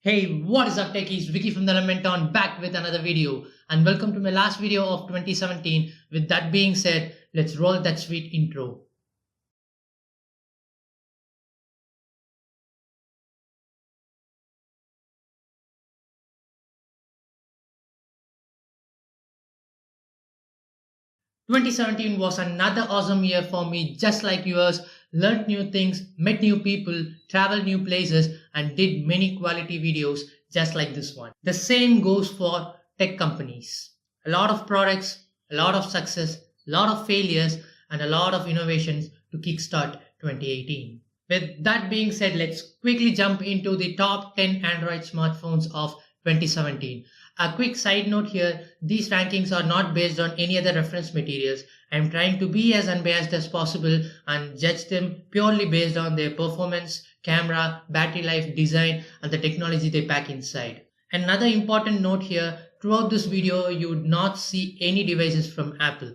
Hey, what is up techies? Vicky from the Elementon back with another video and welcome to my last video of 2017. With that being said, let's roll that sweet intro. "2017 was another awesome year for me, just like yours. Learned new things, met new people, traveled new places, and did many quality videos just like this one. The same goes for tech companies. A lot of products, a lot of success, a lot of failures, and a lot of innovations to kickstart 2018. With that being said, let's quickly jump into the top 10 Android smartphones of 2017. A quick side note here, these rankings are not based on any other reference materials. I am trying to be as unbiased as possible and judge them purely based on their performance, camera, battery life, design, and the technology they pack inside. Another important note here, throughout this video you would not see any devices from Apple.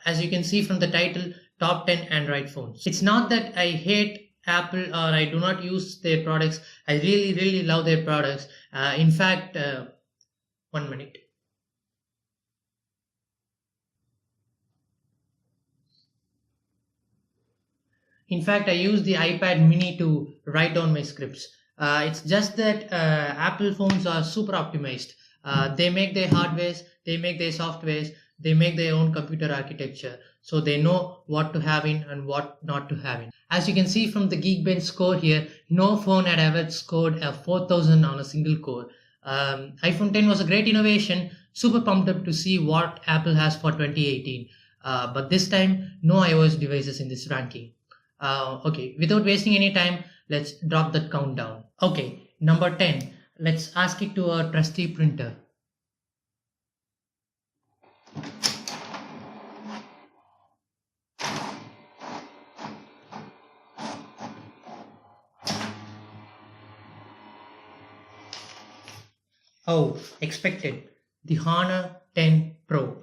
As you can see from the title, top 10 Android phones. It's not that I hate Apple or I do not use their products. I really love their products. In fact, 1 minute. In fact, I use the iPad mini to write down my scripts. It's just that Apple phones are super optimized. They make their hardwares, they make their softwares, they make their own computer architecture. So they know what to have in and what not to have in. As you can see from the Geekbench score here, no phone had ever scored a 4000 on a single core. iPhone 10 was a great innovation, super pumped up to see what Apple has for 2018. But this time, no iOS devices in this ranking. Okay, without wasting any time, let's drop that countdown. Okay, number 10. Let's ask it to our trusty printer. Oh, expected. The Dahana 10 Pro.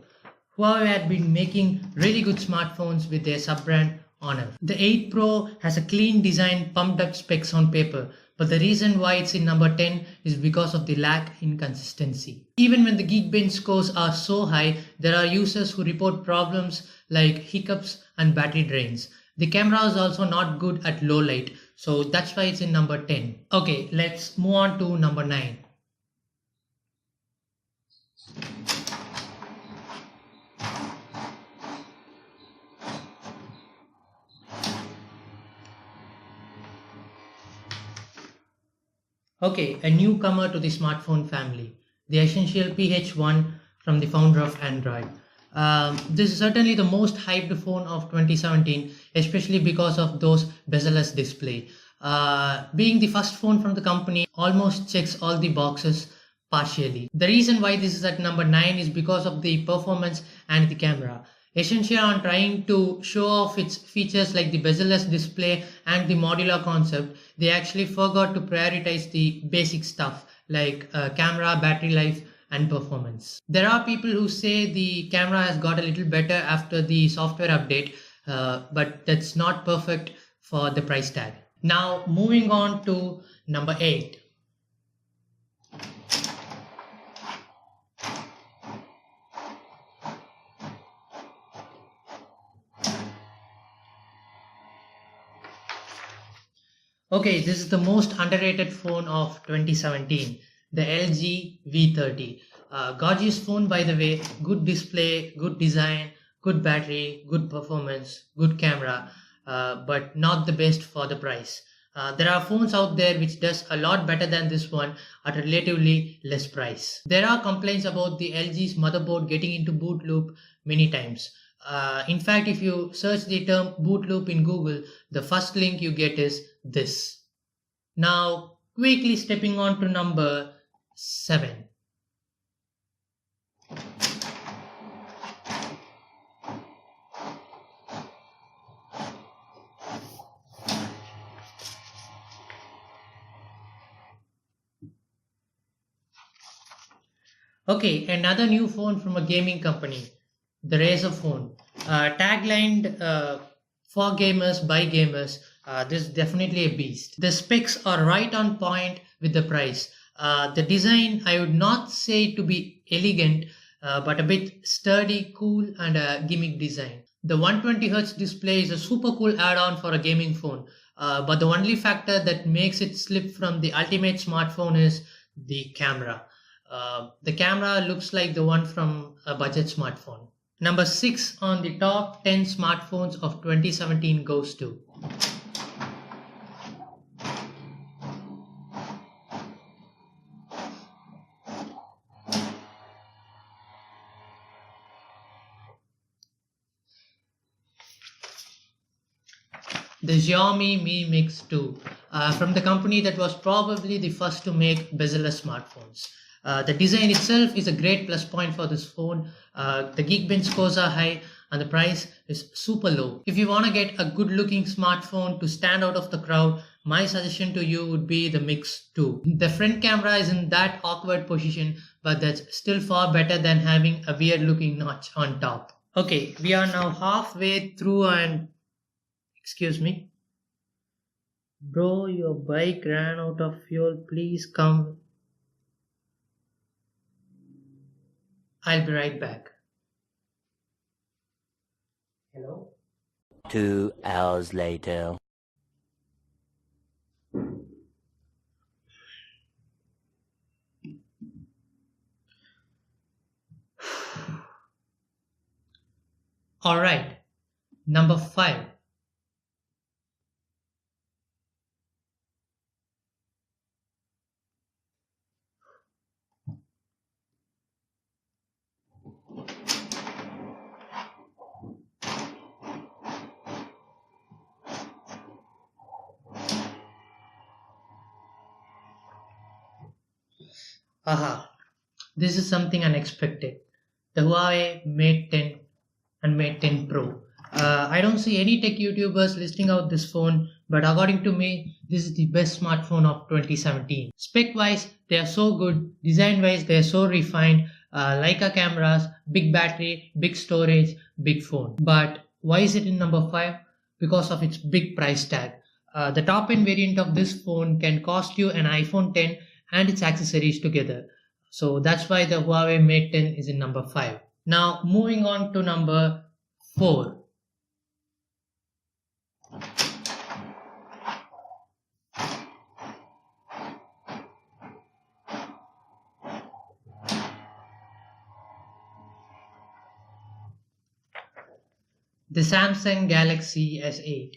Huawei had been making really good smartphones with their sub-brand Honor. The 8 Pro has a clean design, pumped up specs on paper, but the reason why it's in number 10 is because of the lack in consistency. Even when the Geekbench scores are so high, there are users who report problems like hiccups and battery drains. The camera is also not good at low light, so that's why it's in number 10. Okay, let's move on to number 9. Okay, a newcomer to the smartphone family, the essential PH1 from the founder of Android. This is certainly the most hyped phone of 2017, especially because of those bezel-less display. Being the first phone from the company, almost checks all the boxes partially. The reason why this is at number 9 is because of the performance and the camera. Essential on trying to show off its features like the bezel-less display and the modular concept, they actually forgot to prioritize the basic stuff like camera, battery life, and performance. There are people who say the camera has got a little better after the software update, but that's not perfect for the price tag. Now moving on to number 8. Okay, this is the most underrated phone of 2017, the LG V30. Gorgeous phone by the way, good display, good design, good battery, good performance, good camera, but not the best for the price. There are phones out there which does a lot better than this one at a relatively less price. There are complaints about the LG's motherboard getting into boot loop many times. In fact, if you search the term boot loop in Google, the first link you get is this. Now, quickly stepping on to number 7. Okay, another new phone from a gaming company, the Razer phone. Taglined for gamers by gamers. This is definitely a beast. The specs are right on point, with the price. The design, I would not say to be elegant, but a bit sturdy, cool, and a gimmick design. The 120Hz display is a super cool add-on for a gaming phone, but the only factor that makes it slip from the ultimate smartphone is the camera. The camera looks like the one from a budget smartphone. Number 6 on the top 10 smartphones of 2017 goes to the Xiaomi Mi Mix 2, from the company that was probably the first to make bezel-less smartphones. The design itself is a great plus point for this phone. The Geekbench scores are high and the price is super low. If you want to get a good looking smartphone to stand out of the crowd, my suggestion to you would be the Mix 2. The front camera is in that awkward position, but that's still far better than having a weird looking notch on top. Okay, we are now halfway through and excuse me. Bro, your bike ran out of fuel. Please come. I'll be right back. Hello? 2 hours later. Alright, number 5. Aha, this is something unexpected. The Huawei Mate 10 and Mate 10 Pro. I don't see any tech YouTubers listing out this phone, but according to me, this is the best smartphone of 2017. Spec wise, they are so good. Design wise, they are so refined. Leica cameras, big battery, big storage, big phone. But why is it in number 5? Because of its big price tag. The top end variant of this phone can cost you an iPhone 10 and its accessories together. So that's why the Huawei Mate 10 is in number 5. Now moving on to number 4. The Samsung Galaxy S8.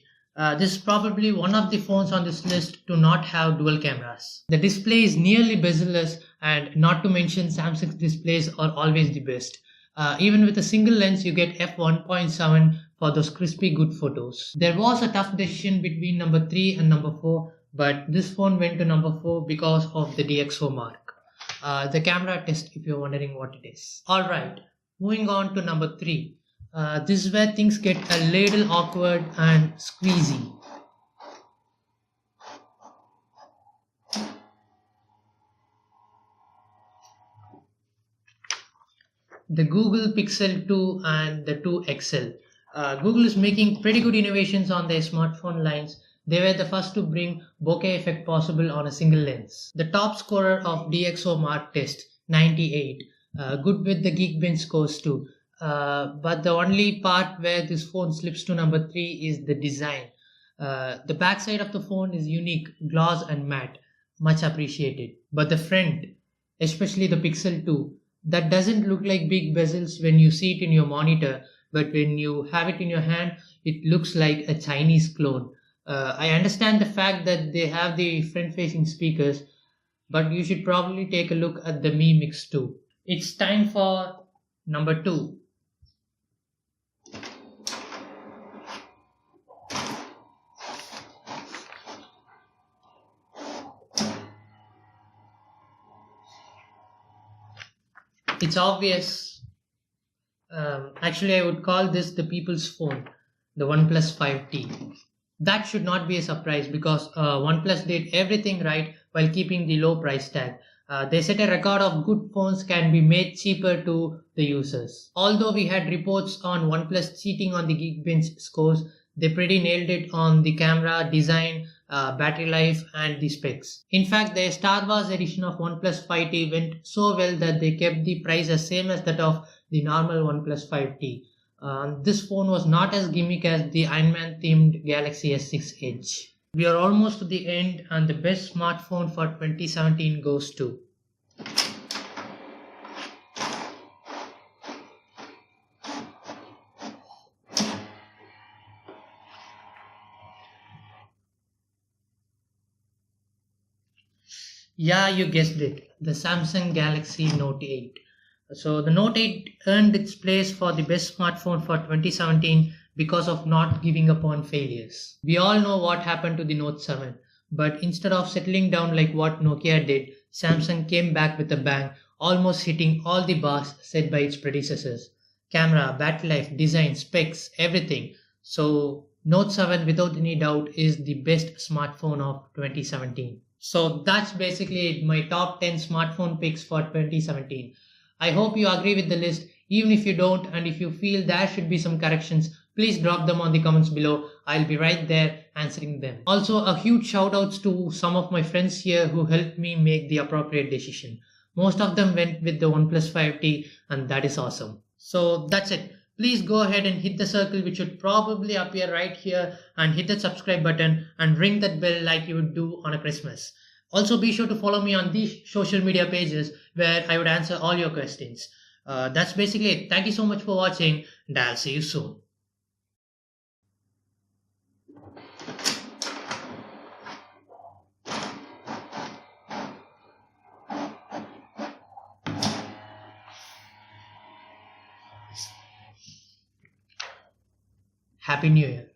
This is probably one of the phones on this list to not have dual cameras. The display is nearly bezel-less, and not to mention Samsung's displays are always the best. Even with a single lens, you get f1.7 for those crispy good photos. There was a tough decision between number 3 and number 4, but this phone went to number 4 because of the DxO mark. The camera test, if you're wondering what it is. Alright, moving on to number 3. This is where things get a little awkward and squeezy. The Google Pixel 2 and the 2 XL. Google is making pretty good innovations on their smartphone lines. They were the first to bring bokeh effect possible on a single lens. The top scorer of DxO mark test, 98. Good with the Geekbench scores too. But the only part where this phone slips to number 3 is the design. The back side of the phone is unique, gloss and matte, much appreciated. But the front, especially the Pixel 2, that doesn't look like big bezels when you see it in your monitor, but when you have it in your hand, it looks like a Chinese clone. I understand the fact that they have the front-facing speakers, but you should probably take a look at the Mi Mix 2. It's time for number 2. It's obvious. Actually, I would call this the people's phone, the OnePlus 5T. That should not be a surprise because OnePlus did everything right while keeping the low price tag. They set a record of good phones can be made cheaper to the users. Although we had reports on OnePlus cheating on the Geekbench scores, they pretty nailed it on the camera, design, battery life, and the specs. In fact, their Star Wars edition of OnePlus 5T went so well that they kept the price as same as that of the normal OnePlus 5T. This phone was not as gimmick as the Iron Man themed Galaxy S6 Edge. We are almost to the end, and the best smartphone for 2017 goes to. Yeah, you guessed it, the Samsung Galaxy Note 8. So the Note 8 earned its place for the best smartphone for 2017 because of not giving up on failures. We all know what happened to the Note 7, but instead of settling down like what Nokia did, Samsung came back with a bang, almost hitting all the bars set by its predecessors. Camera, battery life, design, specs, everything. So Note 7 without any doubt is the best smartphone of 2017. So that's basically it, my top 10 smartphone picks for 2017. I hope you agree with the list. Even if you don't, and if you feel there should be some corrections, please drop them on the comments below. I'll be right there answering them. Also, a huge shout outs to some of my friends here who helped me make the appropriate decision. Most of them went with the OnePlus 5T, and that is awesome. So that's it. Please go ahead and hit the circle, which should probably appear right here, and hit that subscribe button and ring that bell like you would do on a Christmas. Also, be sure to follow me on these social media pages where I would answer all your questions. That's basically it. Thank you so much for watching, and I'll see you soon. Happy New Year.